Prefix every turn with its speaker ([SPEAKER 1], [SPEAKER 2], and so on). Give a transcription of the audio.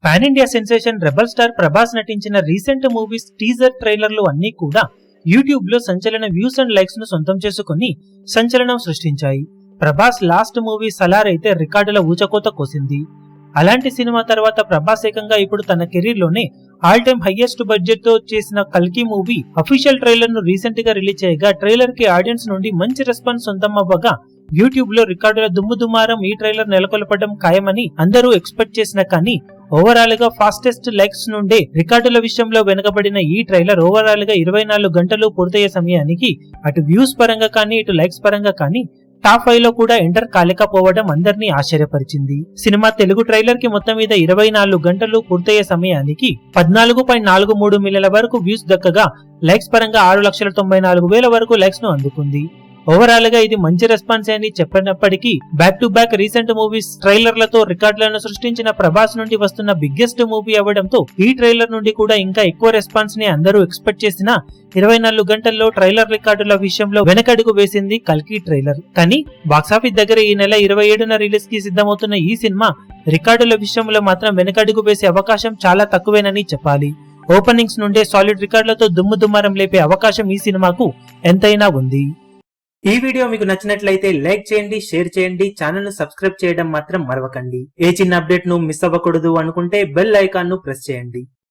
[SPEAKER 1] Pan India sensation rebel star Prabhas నటించిన recent movies teaser ట్రైలర్లు అన్నీ కూడా యూట్యూబ్ లో సంచలన వ్యూస్ అండ్ లైక్స్ ను సొంతం చేసుకుని సంచలనం సృష్టించాయి. ప్రభాస్ లాస్ట్ మూవీ సలార్ అయితే రికార్డుల ఊచకోత కోసింది. అలాంటి సినిమా తర్వాత ప్రభాస్ ఏకంగా ఇప్పుడు తన కెరీర్ లోనే ఆల్ టైమ్ హైయెస్ట్ బడ్జెట్ తో చేసిన కల్కి మూవీ అఫీషియల్ ట్రైలర్ ను రీసెంట్ గా రిలీజ్ చేయగా ట్రైలర్ కి ఆడియన్స్ నుండి మంచి రెస్పాన్స్ సొంతం అవ్వగా యూట్యూబ్ లో రికార్డుల దుమ్ముదుమారం ఈ ట్రైలర్ నెలకొల్పడం ఖాయమని అందరూ ఎక్స్పెక్ట్ చేసినా కానీ ఓవరాల్ గా ఫాస్టెస్ట్ లైక్స్ నుండే రికార్డుల విషయంలో వెనుకబడిన ఈ ట్రైలర్ ఓవరాల్ గా 24 గంటలు పూర్తయ్యే సమయానికి అటు వ్యూస్ పరంగా కానీ ఇటు లైక్స్ పరంగా కానీ టాప్ 5 లో కూడా ఎంటర్ కాలేకపోవడం అందరినీ ఆశ్చర్యపరిచింది. సినిమా తెలుగు ట్రైలర్ కి మొత్తం మీద 24 గంటలు పూర్తయ్యే సమయానికి 14.43 మిలియన్ల వరకు వ్యూస్ దక్కగా లైక్స్ పరంగా 6,94,000 వరకు లైక్స్ ను అందుకుంది. ఓవరాల్ గా ఇది మంచి రెస్పాన్స్ అని చెప్పినప్పటికీ back to back recent movies ట్రైలర్లతో రికార్డులను సృష్టించిన ప్రభాస్ నుండి వస్తున్న బిగ్గెస్ట్ మూవీ అవ్వడంతో ఈ ట్రైలర్ నుండి కూడా ఇంకా ఎక్కువ రెస్పాన్స్ ని అందరూ ఎక్స్పెక్ట్ చేసిన 24 గంటల్లో ట్రైలర్ రికార్డుల విషయంలో వెనకడుగు వేసింది కల్కి ట్రైలర్. కానీ బాక్సాఫీస్ దగ్గర ఈ నెల 27న రిలీజ్ కి సిద్ధమవుతున్న ఈ సినిమా రికార్డుల విషయంలో మాత్రం వెనకడుగు వేసే అవకాశం చాలా తక్కువేనని చెప్పాలి. ఓపెనింగ్స్ నుండే సాలిడ్ రికార్డులతో దుమ్ముదుమారం లేపే అవకాశం ఈ సినిమాకు ఎంతైనా ఉంది. ఈ వీడియో మీకు నచ్చినట్లయితే లైక్ చేయండి, షేర్ చేయండి, ఛానల్ ను సబ్స్క్రైబ్ చేయడం మాత్రం మరవకండి. ఏ చిన్న అప్డేట్ ను మిస్ అవ్వకూడదు అనుకుంటే బెల్ ఐకాన్ ను ప్రెస్ చేయండి.